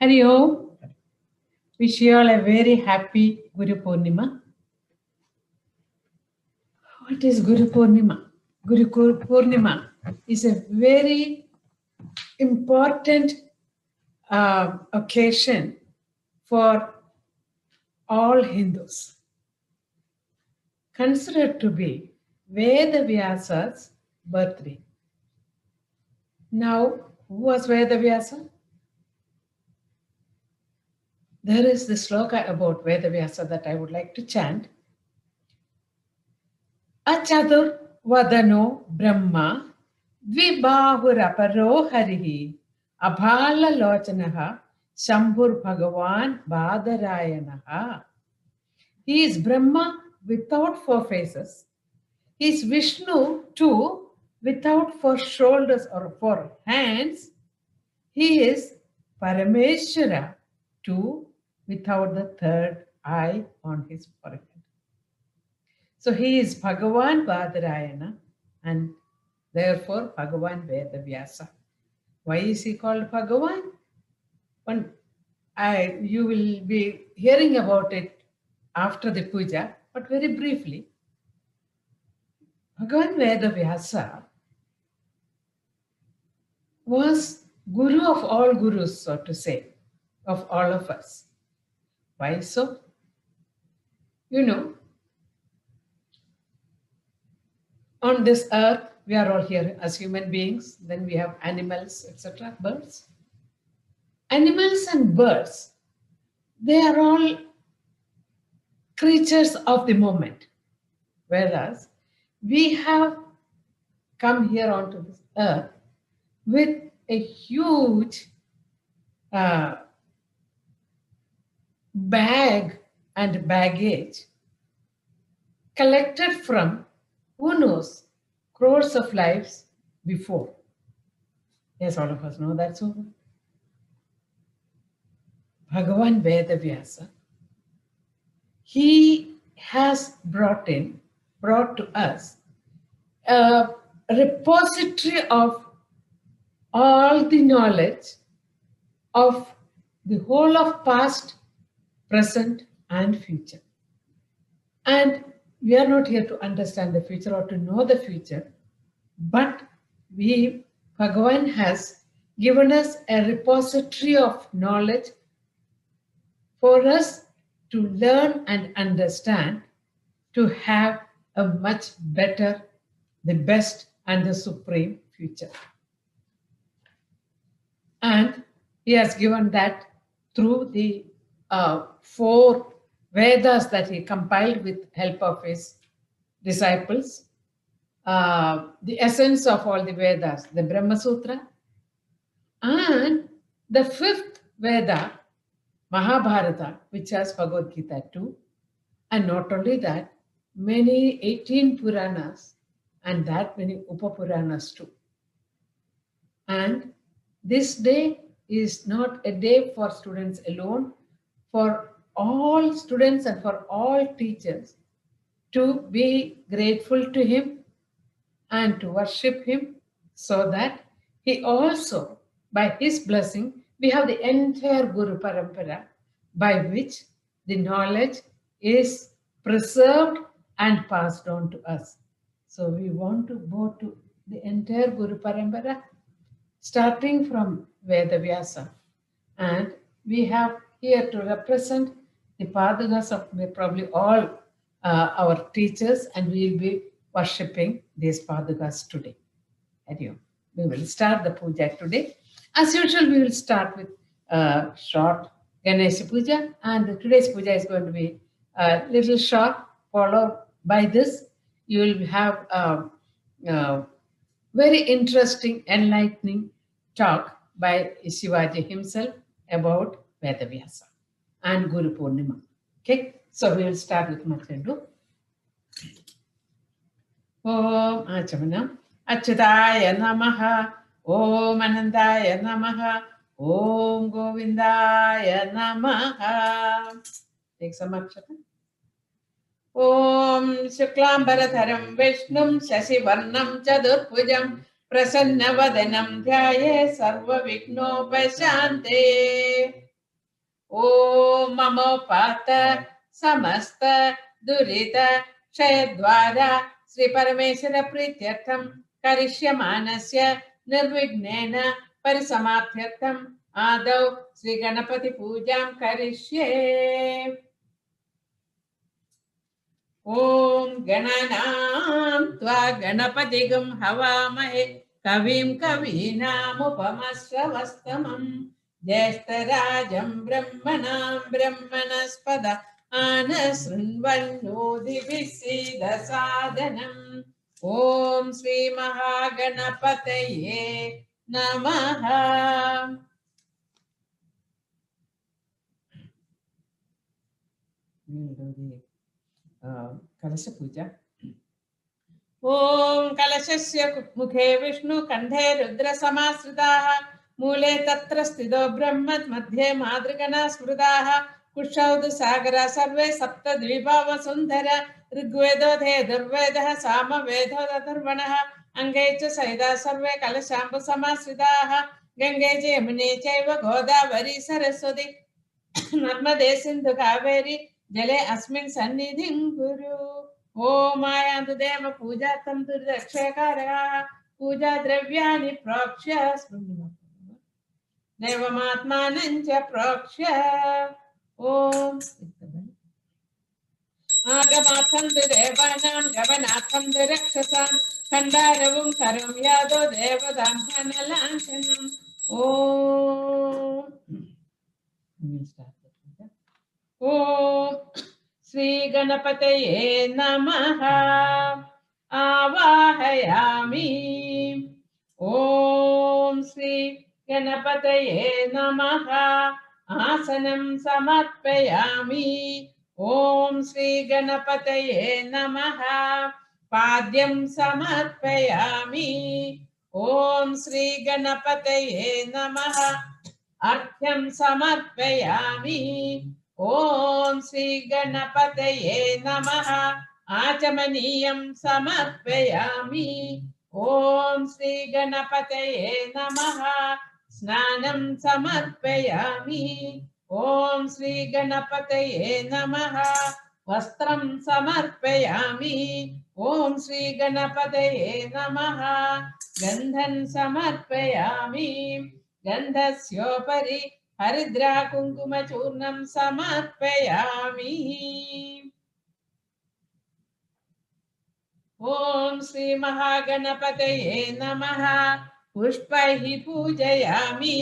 Hari Om. Wish you all a very happy Guru Purnima. What is Guru Purnima? Guru Purnima is a very important occasion for all Hindus, considered to be Veda Vyasa's birthday. Now, who was Veda Vyasa? There is the sloka about Veda Vyasa that I would like to chant. Achadur Vadano Brahma Vibahuraparo Harihi Abhala Lochanaha Shambhur Bhagavan Badarayanaha. He is Brahma without four faces. He is Vishnu too without four shoulders or four hands. He is Parameshwara too without the third eye on his forehead. So he is Bhagavan Badarayana and therefore Bhagavan Vedavyasa. Why is he called Bhagavan? You will be hearing about it after the puja, but very briefly. Bhagavan Vedavyasa was Guru of all Gurus, so to say, of all of us. Why so? You know, on this earth, we are all here as human beings, then we have animals, etc., birds. Animals and birds, they are all creatures of the moment, whereas we have come here onto this earth with a huge bag and baggage collected from, who knows, crores of lives before. Yes, all of us know that. So Bhagavan Vedavyasa, he has brought to us a repository of all the knowledge of the whole of past, present, and future. And we are not here to understand the future or to know the future, but Bhagavan has given us a repository of knowledge for us to learn and understand, to have a much better, the best, and the supreme future. And he has given that through the 4 Vedas that he compiled with help of his disciples. The essence of all the Vedas, the Brahma Sutra, and the 5th Veda, Mahabharata, which has Bhagavad Gita too. And not only that, many 18 Puranas and that many Upapuranas too. And this day is not a day for students alone, for all students and for all teachers to be grateful to him and to worship him, so that he also, by his blessing, we have the entire Guru Parampara by which the knowledge is preserved and passed on to us. So we want to go to the entire Guru Parampara, starting from Vedavyasa. And we have here to represent the Padukas of probably all our teachers, and we will be worshipping these Padukas today. We will start the puja today. As usual, we will start with a short Ganesha puja, and today's puja is going to be a little short. Followed by this, you will have a very interesting, enlightening talk by Shivaji himself about Vedavyasa and Guru Purnima. Okay, so we will start with much ado. Om Achamana Achyutaya Namaha, Om Anandaya Namaha, Om Govindaya Namaha. Take some akshata. Om Shuklambaradharam Vishnum Shasivarnam Chadurbhujam Prasannavadanam Dhyaye Sarva Vignopashante. ओम ममोपात समस्त दुरित क्षयद्वारा श्री परमेश्वर प्रीत्यर्थम करिष्यमानस्य निर्विघ्नेन परिसमाप्त्यर्थम आदौ श्री गणपति पूजां करिष्ये। ओम गणनां त्वा गणपतिगं हवामहे कविं कवीनामुपमश्रवस्तमं ज्येष्ठराजं ब्रह्मणां ब्रह्मणस्पद आनशृण्वन्नोतिभिः सीदसादनम्। ओम श्री महागणपतये नमः। कलश पूजा। ओम कलशस्य मुखे विष्णु कंठे रुद्र समाश्रिताः मूले तत्र स्थितो ब्रह्म मध्ये मातृगणा स्मृताः कुशौद सागर सर्वे सप्त द्वीपा वसुंधर ऋग्वेदो धेदुर्वेदः सामवेदो अथर्वणः अंगे च सहिता सर्वे कलशाम्ब समाश्रिताः गंगे च यमुने चैव गोदावरी सरस्वती नर्मदे सिन्धु कावेरी जले अस्मिन् सन्निधिं कुरु। ओम आयान्तु देव पूजार्थं दुर्दक्षकारः पूजा द्रव्याणि प्रोक्ष्य देवमात्मानं च प्रोक्ष्य। ओम आगमार्थं देवानां गमनार्थं रक्षसां खण्डारवं करं यादो देवदाम्भनलाञ्छनम्। ओम ओम श्री गणपतये नमः। आवाहयामि। ओम श्री गणपतये नमः। आसनं समर्पयामि। ओम श्री गणपतये नमः। पाद्यं समर्पयामि। ओम श्री गणपतये नमः। अर्घ्यं समर्पयामि। ओम श्री गणपतये नमः। आचमनीयं समर्पयामि। ओम श्री गणपतये नमः। स्नानं समर्पयामि। ओम श्री गणपतये नमः। वस्त्रं समर्पयामि। ओम श्री गणपतये नमः। गन्धं समर्पयामि। गन्धस्योपरि हरिद्रा कुङ्कुमचूर्णं समर्पयामि। ओम श्री महागणपतये नमः। पुष्पैः पूजयामि।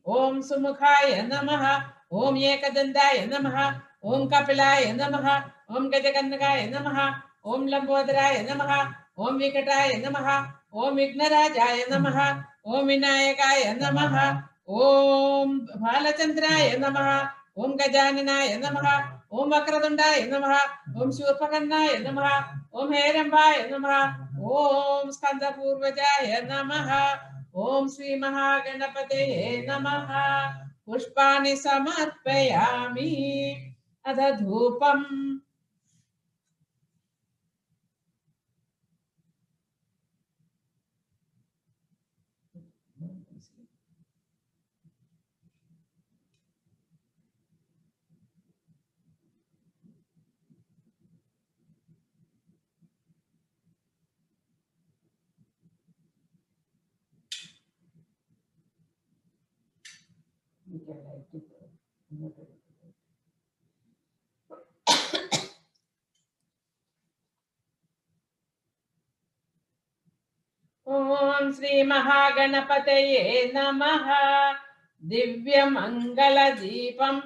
ओम सुमुखाय नमः। ओम एकदन्ताय नमः। ओम कपिलाय नमः। ओम गजकर्णकाय नमः। ओम लंबोदराय नमः। ओम विकटाय नमः। ओम विघ्नराजाय नमः। ओम विनायकाय नमः। ओम बालचंद्राय नमः। ओम गजाननाय नमः। ओम वक्रतुंडाय नमः। ओम शूर्पकर्णाय नमः। ओम हेरंबाय नमः। ओम स्कंदपूर्वजाय नमः। ओम श्री महागणपतये नमः। पुष्पाणि समर्पयामि। अथ धूपम्। ओम श्री महागणपतये नमः। दिव्य मंगल दीपं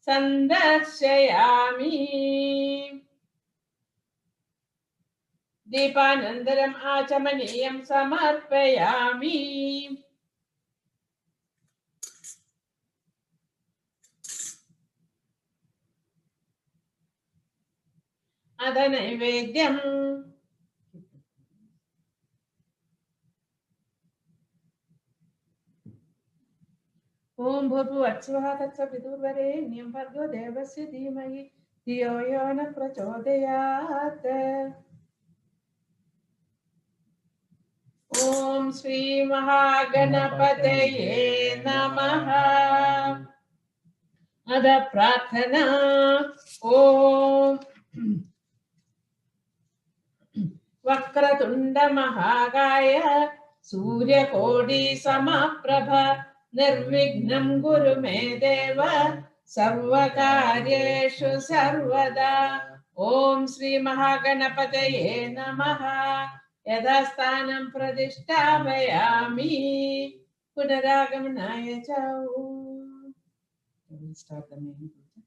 संदर्शयामि। दीपानन्तरम् आचमनीयं समर्पयामि। अथ नैवेद्यम्। ओम भूर्भुवस्सुवः तत्सवितुर्वरेण्यं भर्गो देवस्य धीमहि धियो यो न प्रचोदयात्। ओम श्री महागणपतये नमः। अथ अद प्रार्थना ओम वक्रतुंड महाकाय सूर्यकोटि समप्रभ निर्विघ्नं कुरु मे देव सर्वकार्येषु सर्वदा ओम श्री महागणपतये नमः यथास्थानं प्रतिष्ठापयामि पुनरागमनाय च start the main puja.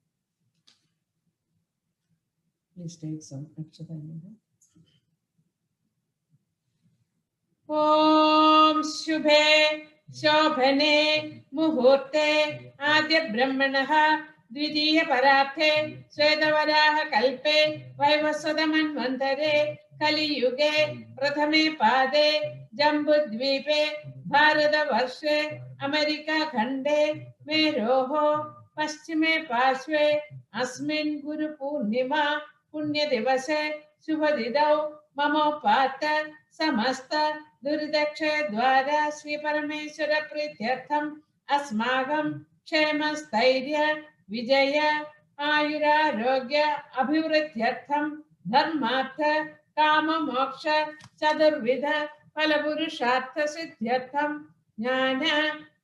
Please take some akshata. ओम शुभे शोभने मुहूर्ते आद्य ब्रह्मणः द्वितीय परार्थे श्वेतवराह कल्पे वैवस्वत मन्वन्तरे कलियुगे प्रथमे पादे जम्बुद्वीपे भारतवर्षे अमेरिका खण्डे मेरोः पश्चिमे पार्श्वे अस्मिन् गुरु पूर्णिमा पुण्यदिवसे शुभदिनौ ममोपात समस्त दुर्दक्षय द्वारा श्री परमेश्वर प्रीत्यर्थम अस्माकं क्षेम स्थैर्य विजय आयुरारोग्य अभिवृद्ध्यर्थम धर्मार्थ काम मोक्ष चतुर्विध फल पुरुषार्थ सिद्ध्यर्थम ज्ञान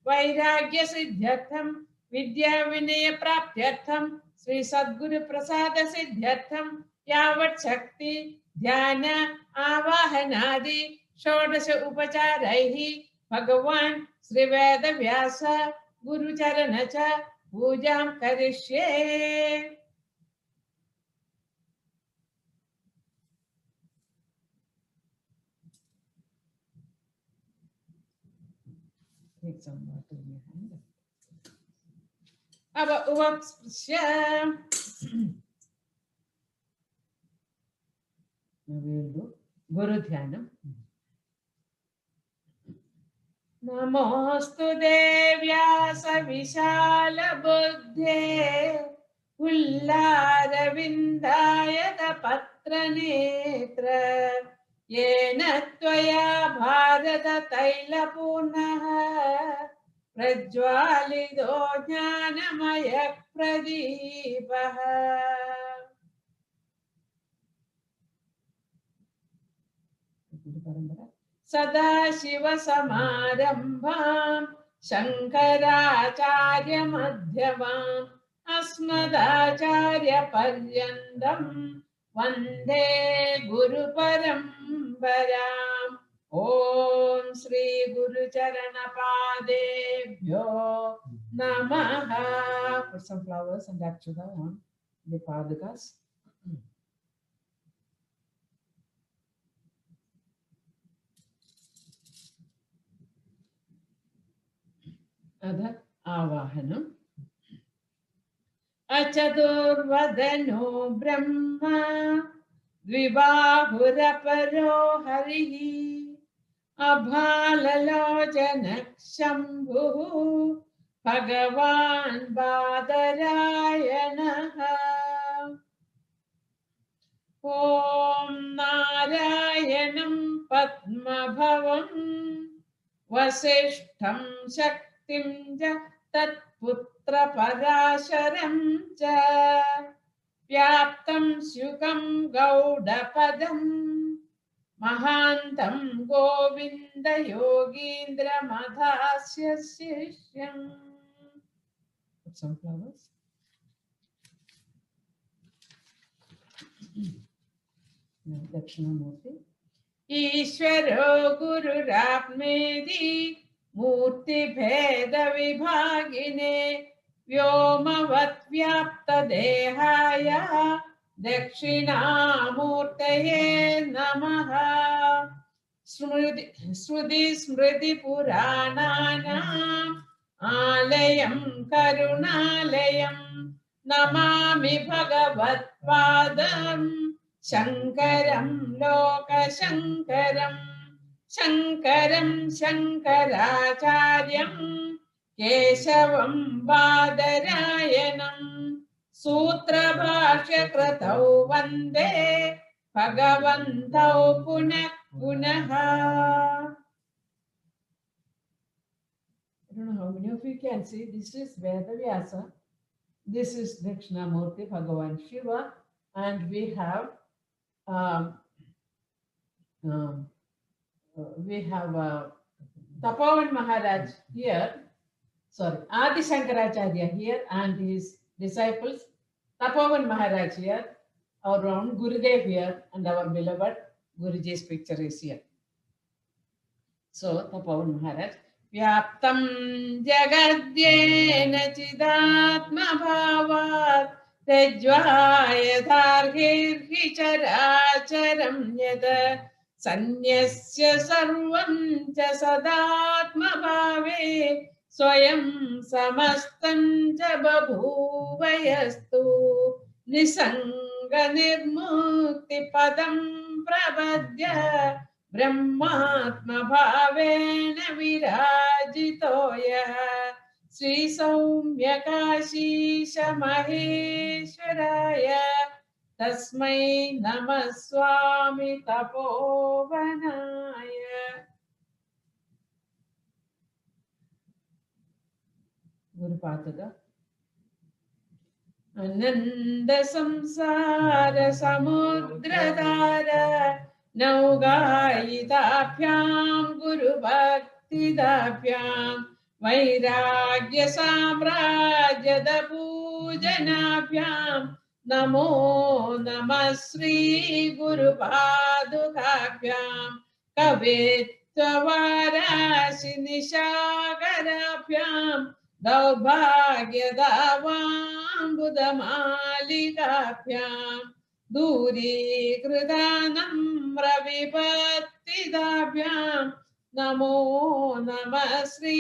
वैराग्य सिद्ध्यर्थम विद्या विनय प्राप्त्यर्थम श्री सद्गुरु प्रसाद सिद्ध्यर्थम यावत् शक्ति ध्यान आवाहनादि षोडश उपचारैः भगवान् श्री वेद व्यास गुरुचरण च पूजां करिष्ये। Take some water in your hand. अब उपस्पृश्य गुरु ध्यानम। नमोस्तु देव्यास विशाल बुद्धे उल्लारविन्दायत पत्र नेत्र येन त्वया भारत तैलपूर्णः प्रज्वालितो ज्ञानमय प्रदीपः। सदा शिव समारंभां शंकराचार्य मध्यमाम् अस्मदाचार्य पर्यन्तं वन्दे गुरु परम्पराम्। ओम श्री गुरु चरण पादेभ्यो नमः। Put some flowers and akshata on the padakas. अध आवाहनम्। अचतुर्वदनो ब्रह्मा द्विबाहुरपरो हरिः अभाललोचनः शम्भुः भगवान् बादरायणः। ॐ नारायणं पद्मभवम् वसिष्ठं शक्तिं च तत्पुत्र पराशरं च व्याप्तं शुकं गौडपदं महान्तं Govind Yogindra मधास्य शिष्यम्। Put some flowers. Dakshinamurti. ईश्वरो गुरुरात्मेति मूर्ति भेद विभागिने व्योमवत् व्याप्त देहाय दक्षिणामूर्तये नमः। श्रुति स्मृति पुराणानाम् आलयं करुणालयं नमामि भगवत्पादम् शंकरं लोकशंकरं शंकरं शंकराचार्यं केशवं बादरायणं सूत्रभाष्यकृतौ वन्दे भगवन्तौ पुनः पुनः। I don't know how many of you can see, this is Vedavyasa This is Dakshinamurti, Bhagavan Shiva, and we have um, um, Tapavan Maharaj here, sorry, Adi Shankaracharya here and his disciples, Tapavan Maharaj here, our own Gurudev here, and our beloved Guruji's picture is here. So, Tapavan Maharaj, Vyaptam Jagadhyena Chidatma Bhavat Tejvaya Dhargirhi Characharam Yada Sanyasya Sarvam Cha Sadatma Bhave Swayam Samastam Cha Babhuvayastu Nisanga Nirmukti Padam Prabhadya ब्रह्मात्मभावेन विराजितो यः श्रीसौम्यकाशीश महेश्वराय तस्मै नमः स्वामी तपोवनाय. गुरुपादुका आनंद संसार समुद्रधारा नौगायिताभ्यां गुरुभक्तिदाभ्यां वैराग्य साम्राज्यद पूजनाभ्यां नमो नमः श्री गुरुपादुकाभ्यां कवित्ववाराशि निशाकराभ्यां दौर्भाग्यदावाम्बुदमालिकाभ्यां दूरीकृतानम्रविपत्तिदाभ्यां नमो नमः श्री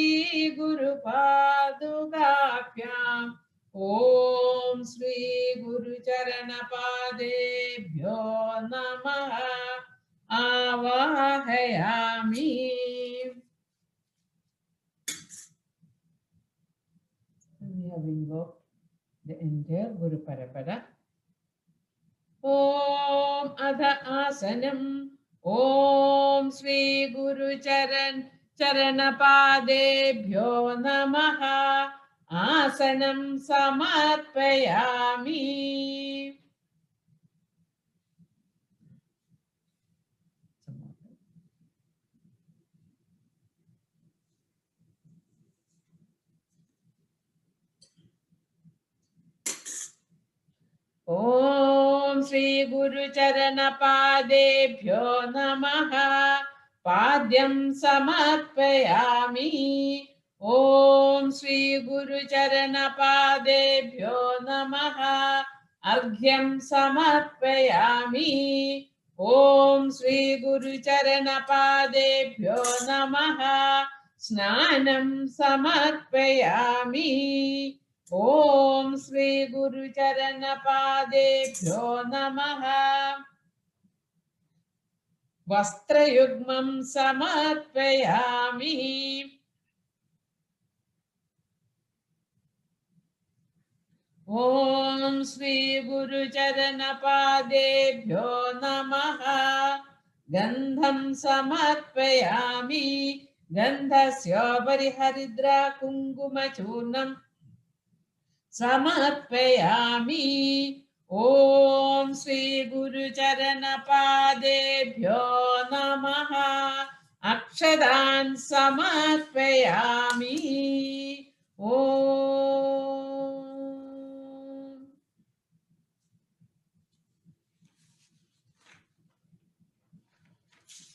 गुरुपादुकाभ्याम्. ओम श्री गुरुचरणपादेभ्यो नमः आवाहयामि. We have invoked the entire Guru Parapara. Om Adha Asanam. Om Shri Guru Charanapadebhyo Namaha. Asanam Samarpayami. Om Shri Guru Charanapadebhyo Namaha. Padyam Samarpayami. Om Shri Guru Charanapadebhyo Namaha. Arghyam Samarpayami. Om Shri Guru Charanapadebhyo Namaha. Snanam Samarpayami. Om Shri Guru Charanapadebhyo Namaha. Vastrayugmam Samarpayami. Om Shri Guru Charanapadebhyo Namaha. Gandham Samarpayami. Gandhasya Pariharidra Kunguma Churnam Samarpayami. Om Shri Guru Charanapadebhyo Namaha. Akshadan Samarpayami. Om.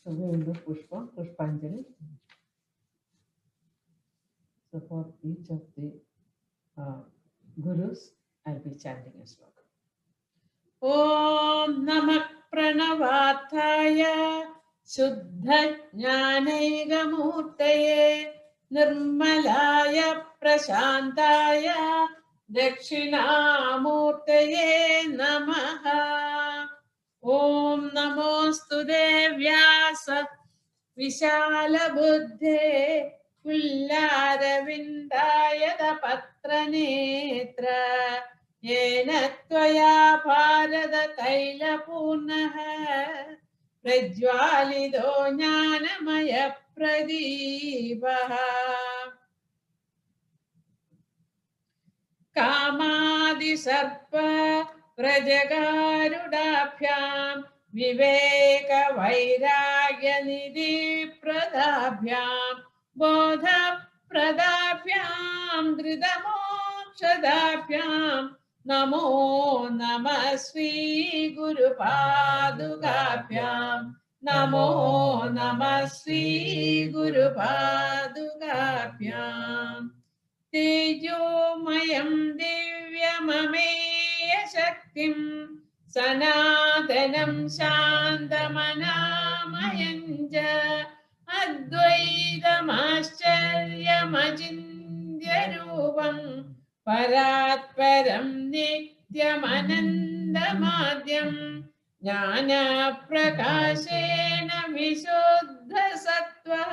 So we will do Pushpanjali. So for each of the Gurus, I'll be chanting a sloka. Om Namah Pranavataya Shuddha Jnanaigamurtaye Nirmalaya Prashantaya Dakshinamurtaye Namaha. Om Namostu Devyasa Vishala Buddhe Kullarvindayada Patranetra Yena Tvaya Bharata Taila Punaha Prajwalido Jnanamaya Pradipaha Kama सर्प प्रजगारुडाभ्यां विवेक वैराग्य निधि प्रदाभ्यां बोध प्रदाभ्यां धृतमोक्षदाभ्यां नमो नमः श्री गुरुपादुकाभ्यां नमो नमः श्री गुरुपादुकाभ्यां तेजोमयं दिव्यममेय शक्तिं सनातनं शान्तमनामयं च अद्वैतमाश्चर्यमचिन्त्यरूपं परात्परं नित्यमनन्दमाद्यं ज्ञानप्रकाशेन विशुद्धसत्त्वः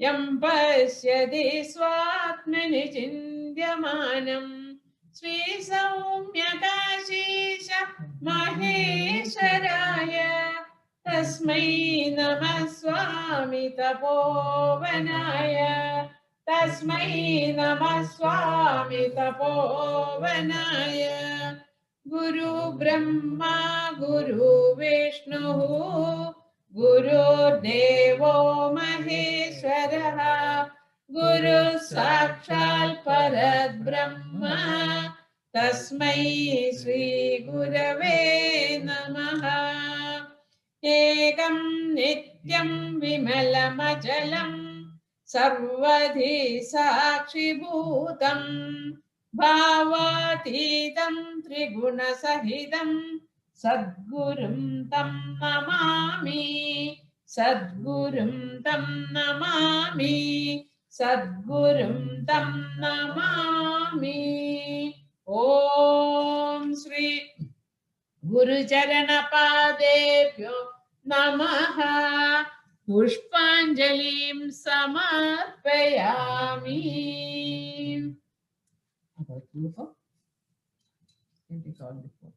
यं पश्यति स्वात्मनि चिन्त्यमानं श्रीसौम्यकाशीश महेश्वराय तस्मै नमः स्वामी तपोवनाय तस्मै नमः स्वामी तपोवनाय गुरु ब्रह्मा गुरु विष्णुः गुरुर्देवो महेश्वरः गुरु साक्षात् परब्रह्म तस्मै श्री गुरवे नमः एकं नित्यं विमलमचलं सर्वधि साक्षिभूतं भावातीतं त्रिगुणसहितं सद्गुरुं तं नमामि सद्गुरुं तं नमामि सद्गुरुं तं नमामि ॐ श्री गुरुचरणपादेभ्यो नमः पुष्पाञ्जलिं समर्पयामि about Rupa. Can we call before?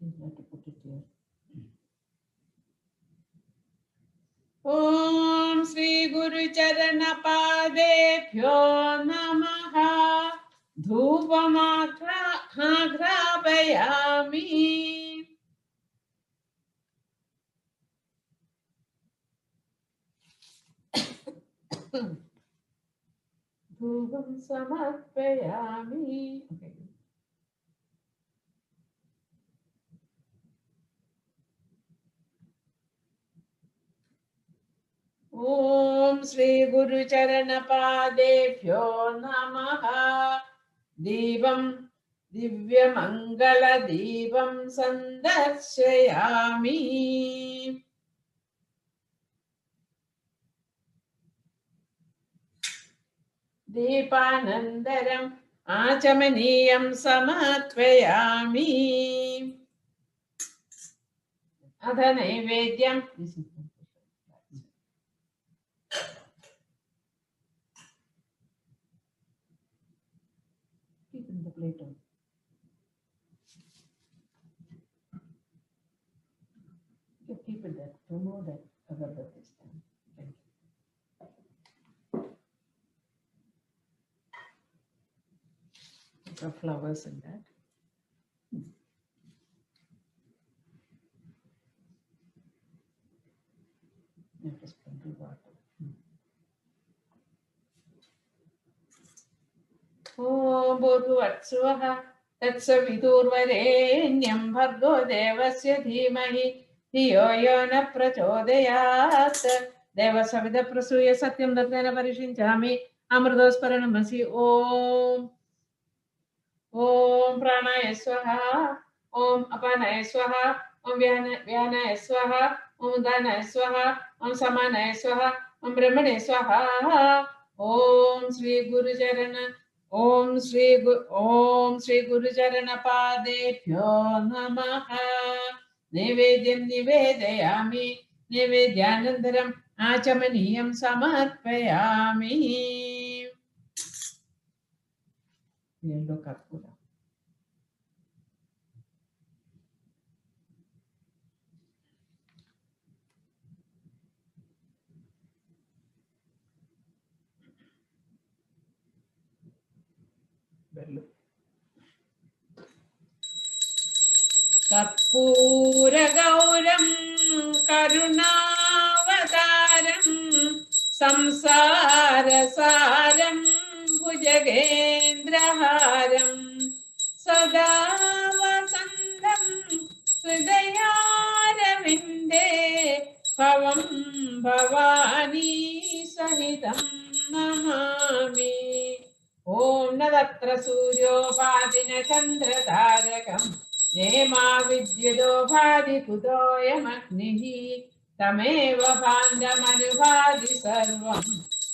You have to put it here. Om Shri Guru Charana Padephyo Namaha Dhupamaghrabayami Dhupam Samarpayami. Okay. Om Shri Guru Charana Padephyo Namaha Devam Divyamangala Devam Sandarshayami Deepanandaram Achamaniyam Samattvayami Adha Naivedyam. Keep in the plate on. You keep it there. Remove that agarbattis this time. Thank you. Some flowers in that. Just sprinkle water. Om Bhurvuvassuvaha Tatsavidurvarenyam Bhargo Devasya Dhimahi Dhiyo Yo Na Prachodayat Devasavida Prasuya Satyam Dattena Parishinchami Amrutasparanamasi Om Om Pranaya Swaha Om Apanaya Swaha Om Vyanaya Swaha Om Danaya Swaha Om Samanaya Swaha Om Brahmane Swaha Om Shri Guru Charana Om Shri Guru Charana Padebhyo Namaha Nivedyam Nivedayami Nivedyanandaram Achamaniyam Samarpayami. Yellow Karpura. कर्पूरगौरं करुणावतारं संसारसारं भुजगेन्द्रहारं सदा वसन्तं हृदयारविन्दे भवं भवानी सहितं नमामि। ॐ न तत्र सूर्यो भाति न चन्द्रतारकम् नेमा विद्युतो भाति कुतोऽयमग्निः तमेव भाण्डमनुभाति सर्वं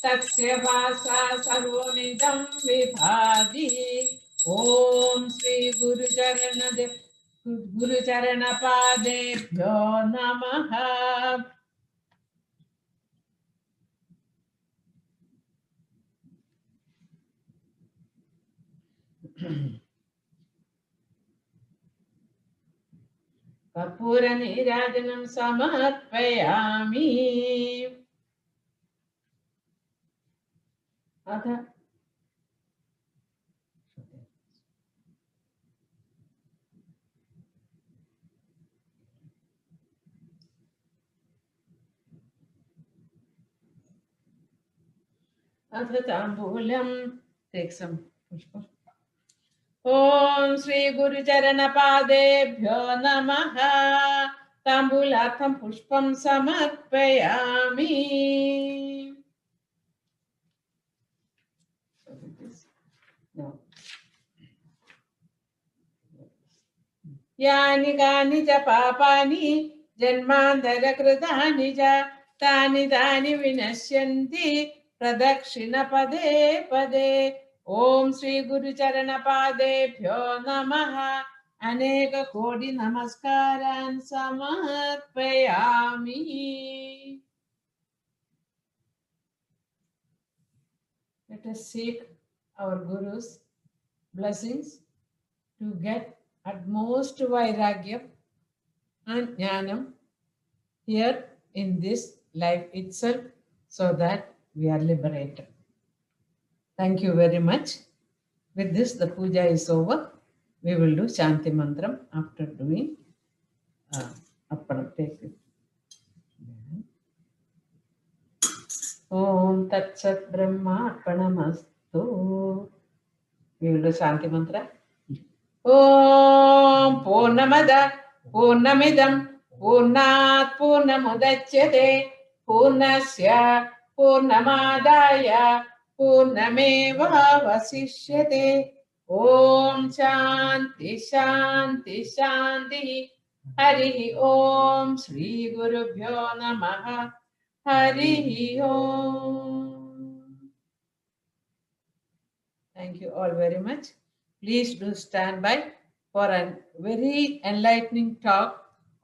तस्य भासा सर्वमिदं विभाति। ॐ श्री गुरुचरणपादेभ्यो नमः। कर्पूरनीराजनं समर्पयामि। अथ ताम्बूलं take some pushpa. ॐ श्री गुरुचरणपादेभ्यो नमः। ताम्बूलार्थं पुष्पं समर्पयामि। यानि कानि च पापानि जन्मान्तरकृतानि च तानि विनश्यन्ति प्रदक्षिणपदे पदे। ॐ श्री गुरुचरणपादेभ्यो नमः। अनेक कोटि नमस्कारान् समर्पयामि। Let us seek our Guru's blessings to get utmost vairagya and jnanam here in this life itself, so that we are liberated. Thank you very much. With this, the puja is over. We will do Shanti Mantram after doing Appanam. Take it. Om Tat Sat Brahma Arpanamastu. We will do Shanti Mantra. Om Purnamada Purnamidam Purnat Purnamudachyate Purnasya Purnamadaya Purnameva Vasishyate. Om Shanti Shanti Shanti. Hari Om Shri Gurubhyo Namaha. Hari Om. Thank you all very much. Please do stand by for a very enlightening talk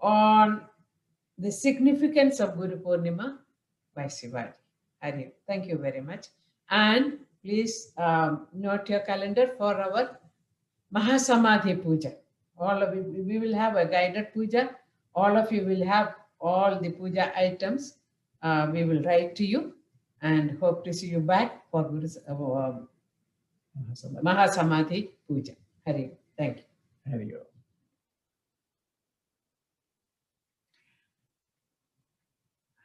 on the significance of Guru Purnima by Shivaji. Hari. Thank you very much. And please note your calendar for our Mahasamadhi Puja. All of you, we will have a guided puja. All of you will have all the puja items. We will write to you and hope to see you back for Guru's Mahasamadhi Puja. Hari. Thank you. Hari Om.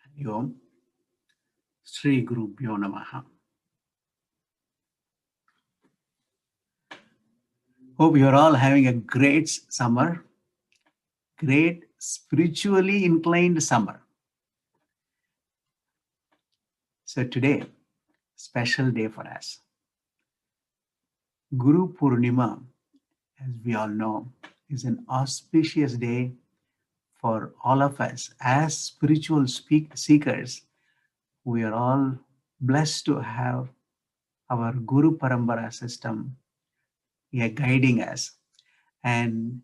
Hari Om. Sri Gurubhyo Namaha. Hope you are all having a great summer, great spiritually inclined summer. So today, special day for us. Guru Purnima, as we all know, is an auspicious day for all of us. As spiritual seekers, we are all blessed to have our Guru Parampara system guiding us. And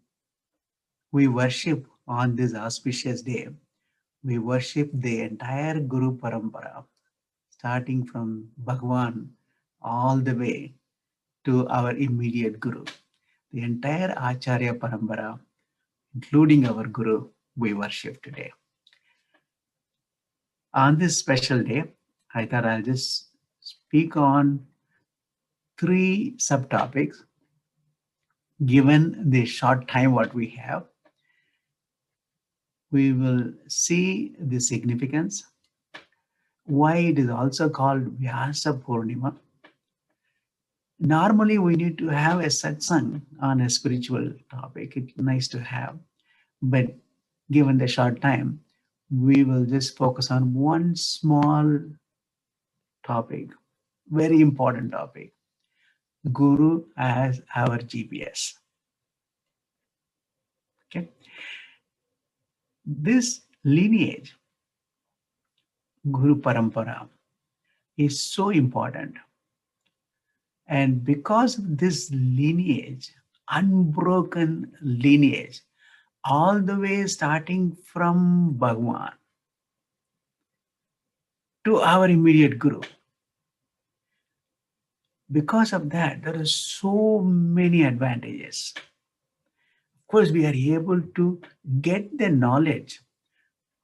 we worship on this auspicious day. We worship the entire Guru Parampara, starting from Bhagwan all the way to our immediate Guru. The entire Acharya Parampara, including our Guru, we worship today. On this special day, I thought I'll just speak on 3 subtopics given the short time what we have, we will see the significance, why it is also called Vyasa Purnima. Normally, we need to have a satsang on a spiritual topic. It's nice to have, but given the short time, we will just focus on one small topic, very important topic: Guru as our GPS. Okay, this lineage, Guru Parampara, is so important. And because of this lineage, unbroken lineage, all the way starting from Bhagwan to our immediate Guru, because of that, there are so many advantages. Of course, we are able to get the knowledge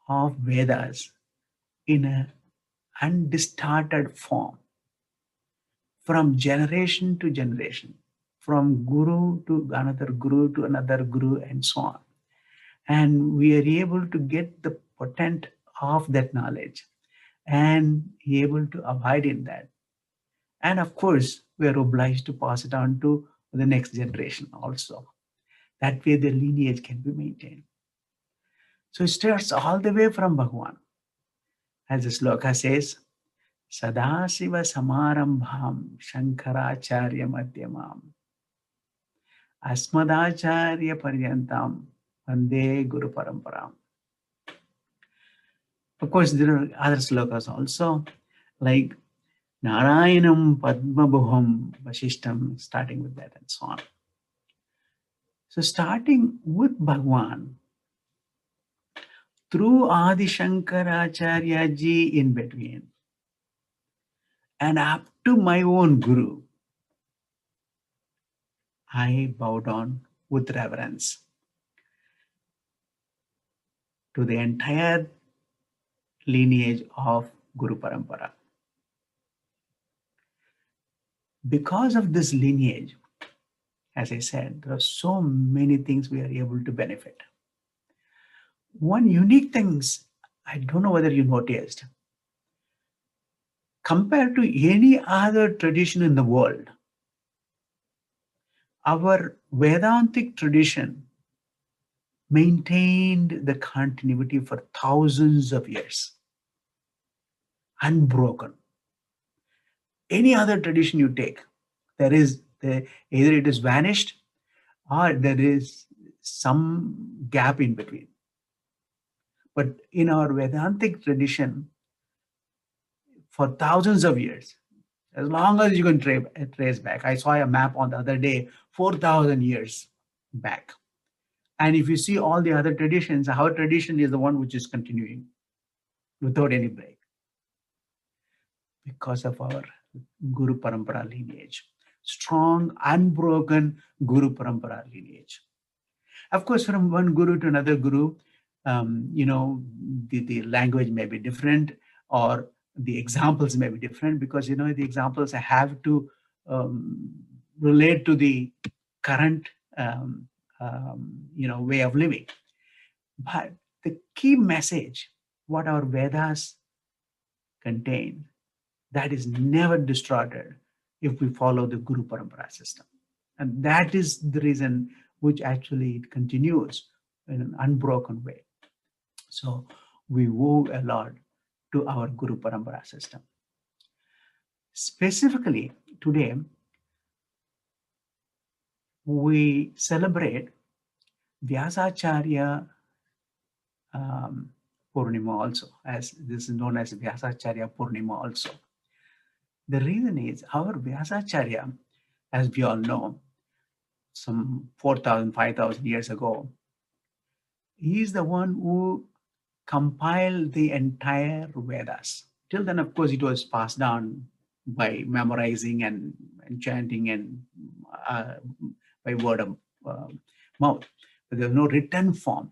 of Vedas in an undistorted form from generation to generation, from Guru to another Guru, and so on. And we are able to get the potent of that knowledge and be able to abide in that. And of course, we are obliged to pass it on to the next generation also. That way, the lineage can be maintained. So it starts all the way from Bhagwan. As the sloka says, Sadasiva Samarambham Shankaracharya Madhyamam Asmadacharya Paryantam Vande Guru Paramparam. Of course, there are other slokas also, like Narayanam Padmabhuham Vasishtam, starting with that and so on. So starting with Bhagwan, through Adi Shankaracharya ji in between, and up to my own Guru, I bow down with reverence to the entire lineage of Guru Parampara. Because of this lineage, as I said, there are so many things we are able to benefit. One unique thing, I don't know whether you noticed, compared to any other tradition in the world, our Vedantic tradition maintained the continuity for thousands of years, unbroken. Any other tradition you take, either it is vanished or there is some gap in between. But in our Vedantic tradition, for thousands of years, as long as you can trace back. I saw a map on the other day, 4,000 years back. And if you see all the other traditions, our tradition is the one which is continuing without any break because of our Guru Parampara lineage. Strong, unbroken Guru Parampara lineage. Of course, from one Guru to another Guru, the language may be different, or the examples may be different, because the examples have to relate to the current way of living. But the key message, what our Vedas contain, that is never distorted if we follow the Guru Parampara system. And that is the reason which actually it continues in an unbroken way. So we owe a lot to our Guru Parampara system. Specifically, today, we celebrate Vyasacharya Purnima also, as this is known as Vyasacharya Purnima also. The reason is our Vyasacharya, as we all know, some 4,000, 5,000 years ago, he is the one who compiled the entire Vedas. Till then, of course, it was passed down by memorizing and chanting and by word of mouth. But there was no written form.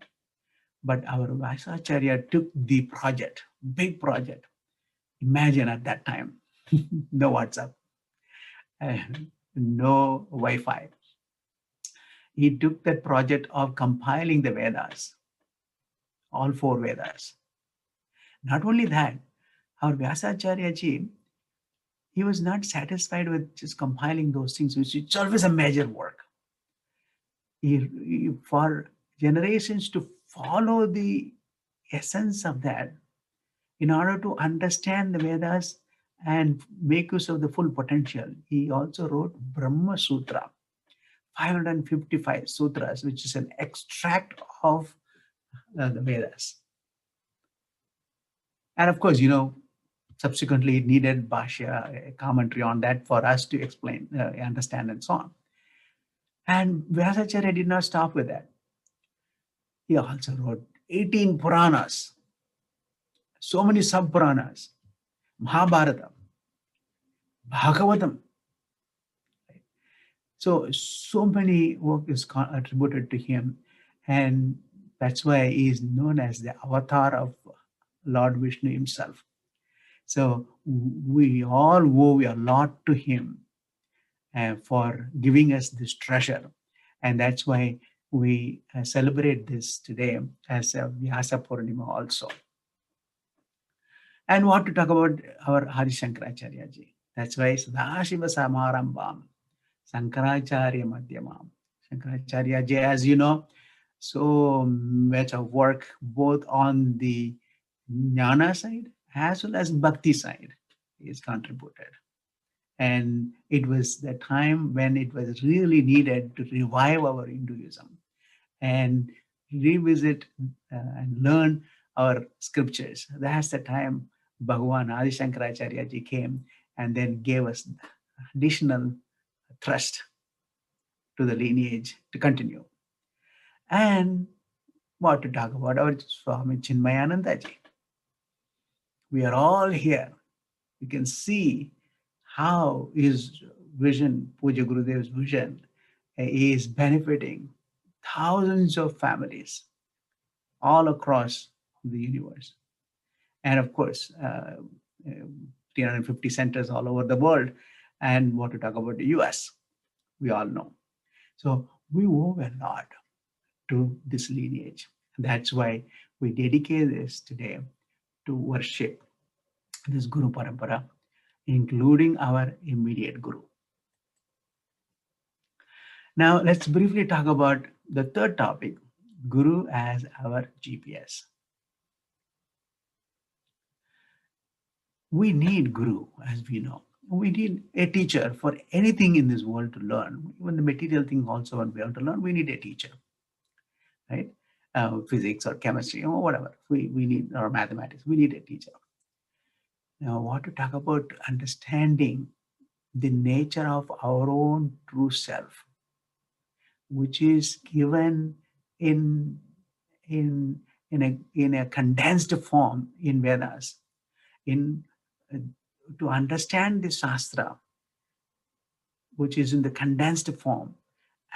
But our Vyasacharya took the project, big project. Imagine at that time, no WhatsApp, no Wi-Fi. He took that project of compiling the Vedas, all four Vedas. Not only that, our Vyasacharya ji, he was not satisfied with just compiling those things, which is always a major work. For generations to follow the essence of that, in order to understand the Vedas and make use of the full potential, he also wrote Brahma Sutra, 555 sutras, which is an extract of the Vedas. And of course, subsequently it needed Bhashya, a commentary on that for us to explain, understand, and so on. And Vyasacharya did not stop with that. He also wrote 18 Puranas, so many sub-Puranas, Mahabharata, Bhagavatam. So many work is attributed to him, and that's why he is known as the avatar of Lord Vishnu himself. So we all owe a lot to him for giving us this treasure, and that's why we celebrate this today as a Vyasa Purnima also. And what to talk about our Adi Shankaracharya ji. That's why Sadashiva Samarambam, Sankaracharya Madhyamam. Shankaracharya ji, as you know, so much of work both on the Jnana side as well as Bhakti side is contributed. And it was the time when it was really needed to revive our Hinduism and revisit and learn our scriptures. That's the time Bhagavan Adi Shankaracharya ji came and then gave us additional thrust to the lineage to continue. And what to talk about our Swami Chinmayananda ji. We are all here. You can see how his vision, Puja Gurudev's vision, is benefiting thousands of families all across the universe. And of course, 350 centers all over the world. And what to talk about the US, we all know. So we owe a lot to this lineage. That's why we dedicate this today to worship this Guru Parampara, including our immediate Guru. Now, let's briefly talk about the third topic, Guru as our GPS. We need Guru, as we know. We need a teacher for anything in this world to learn. Even the material thing also, when we want to learn, we need a teacher, right? Physics or chemistry or whatever. We need, or mathematics, we need a teacher. Now, what to talk about understanding the nature of our own true self, which is given in a condensed form in Vedas. To understand the Shastra, which is in the condensed form,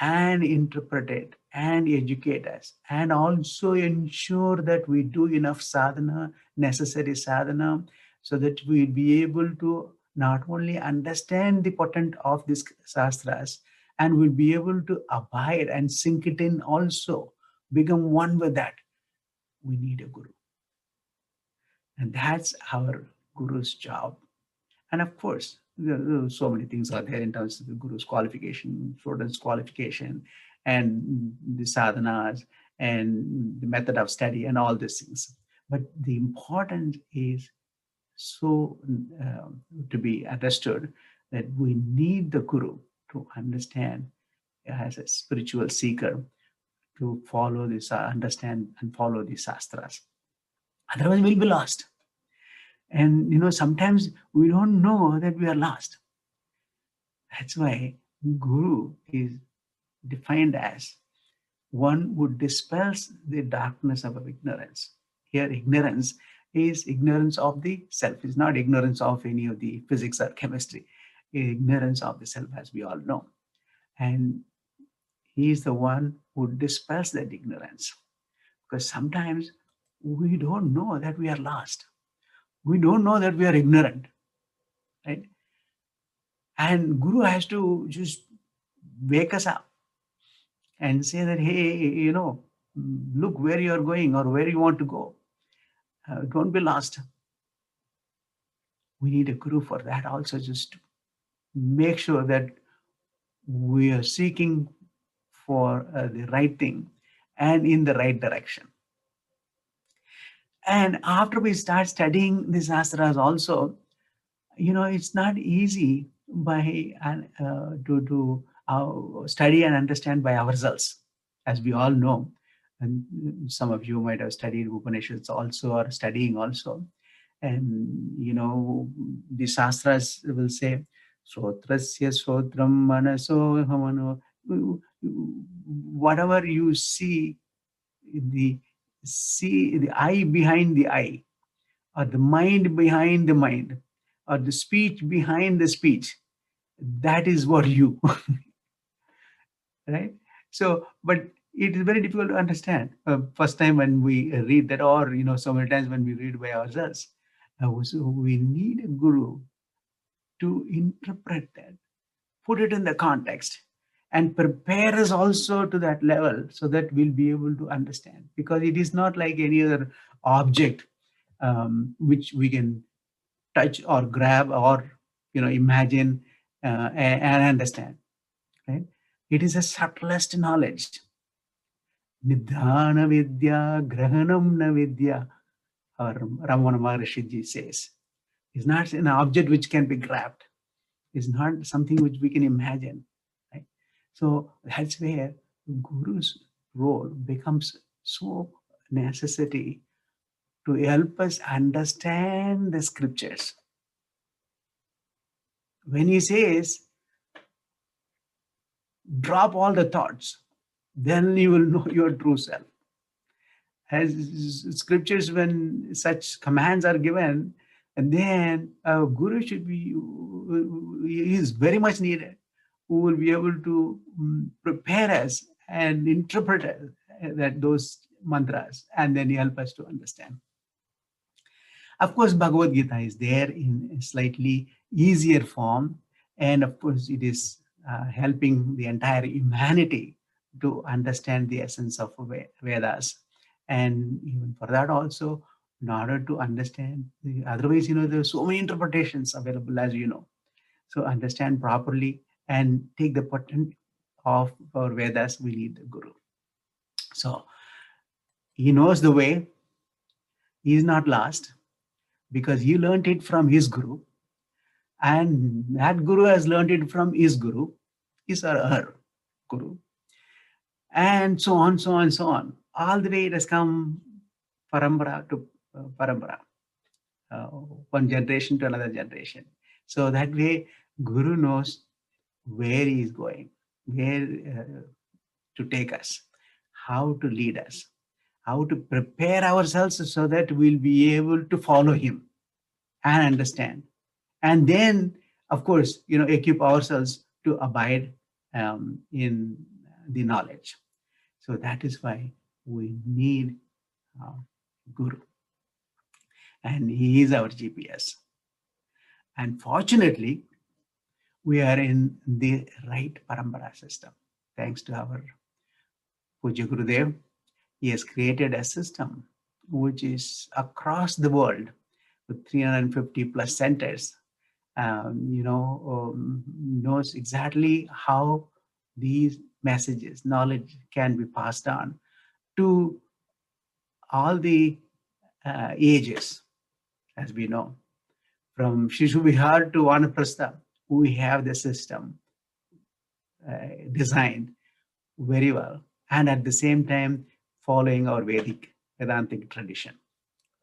and interpret it and educate us, and also ensure that we do enough sadhana, necessary sadhana, so that we'll be able to not only understand the potent of these Shastras, and we'll be able to abide and sink it in also, become one with that. We need a Guru. And that's our Guru's job. And of course, so many things are there in terms of the Guru's qualification, student's qualification, and the sadhanas, and the method of study, and all these things. But the important is so to be understood that we need the Guru to understand as a spiritual seeker to follow this, understand and follow the Shastras. Otherwise, we'll be lost. And sometimes we don't know that we are lost. That's why Guru is defined as one who dispels the darkness of ignorance. Here, ignorance is ignorance of the self. It's not ignorance of any of the physics or chemistry. Ignorance of the self, as we all know. And he is the one who dispels that ignorance. Because sometimes we don't know that we are lost. We don't know that we are ignorant, right? And Guru has to just wake us up and say that, hey, look where you're going or where you want to go. Don't be lost. We need a guru for that also, just to make sure that we are seeking for the right thing and in the right direction. And after we start studying the Shastras also, it's not easy by to study and understand by ourselves, as we all know. And some of you might have studied Upanishads also, or studying also. And the Shastras will say, Srotrasya Srotram Manaso Hamano. Whatever you the see the eye behind the eye, or the mind behind the mind, or the speech behind the speech, that is what you, right? So, but it is very difficult to understand first time when we read that, or so many times when we read by ourselves. So we need a guru to interpret that, put it in the context, and prepare us also to that level, so that we'll be able to understand, because it is not like any other object which we can touch or grab or imagine and understand, right? It is a subtlest knowledge. Nidhana vidya grahanam na vidya, or Ramana Maharshi ji says. It's not an object which can be grabbed. It's not something which we can imagine, right? So that's where guru's role becomes so necessity, to help us understand the scriptures. When he says, drop all the thoughts, then you will know your true self. As scriptures, when such commands are given, and then a guru should be, he is very much needed, who will be able to prepare us and interpret that those mantras, and then help us to understand. Of course, Bhagavad Gita is there in a slightly easier form, and of course, it is helping the entire humanity to understand the essence of Vedas. And even for that also, in order to understand, otherwise, there are so many interpretations available, as you know. So understand properly and take the patent of our Vedas, we need the Guru. So he knows the way, he is not lost, because he learned it from his Guru, and that Guru has learned it from his Guru, his or her Guru, and so on, so on, so on. All the way it has come parampara to parampara, one generation to another generation. So that way, Guru knows where he is going, where to take us, how to lead us, how to prepare ourselves so that we'll be able to follow him and understand. And then, of course, equip ourselves to abide in the knowledge. So that is why we need Guru. And he is our GPS. And fortunately, we are in the right parampara system. Thanks to our Puja Gurudev, he has created a system which is across the world with 350 plus centers. Knows exactly how these messages, knowledge can be passed on to all the ages, as we know. From Shishu Vihar to Vanaprastha, we have the system designed very well, and at the same time following our Vedantic tradition.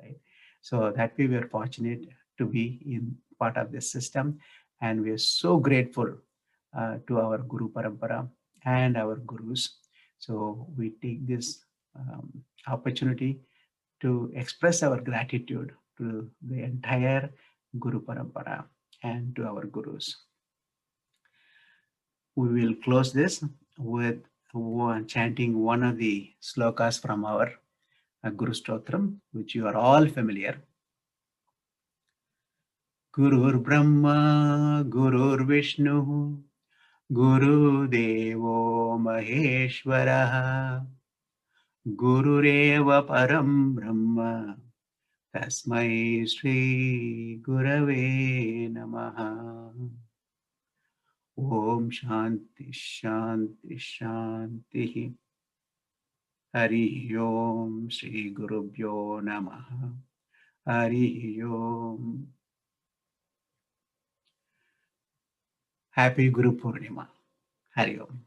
Right? So that way we are fortunate to be in part of this system, and we are so grateful to our Guru Parampara and our Gurus. So we take this opportunity to express our gratitude to the entire Guru Parampara and to our Gurus. We will close this with chanting one of the slokas from our Guru Stotram, which you are all familiar. Gurur Brahma, Gurur Vishnu, गुरुदेवो महेश्वरः गुरुरेव परं ब्रह्म तस्मै श्री गुरवे नमः। ओम शांति शांति शांति। हरि ओम श्री गुरुभ्यो नमः। हरि ओम। Happy Guru Purnima. Hari ओम।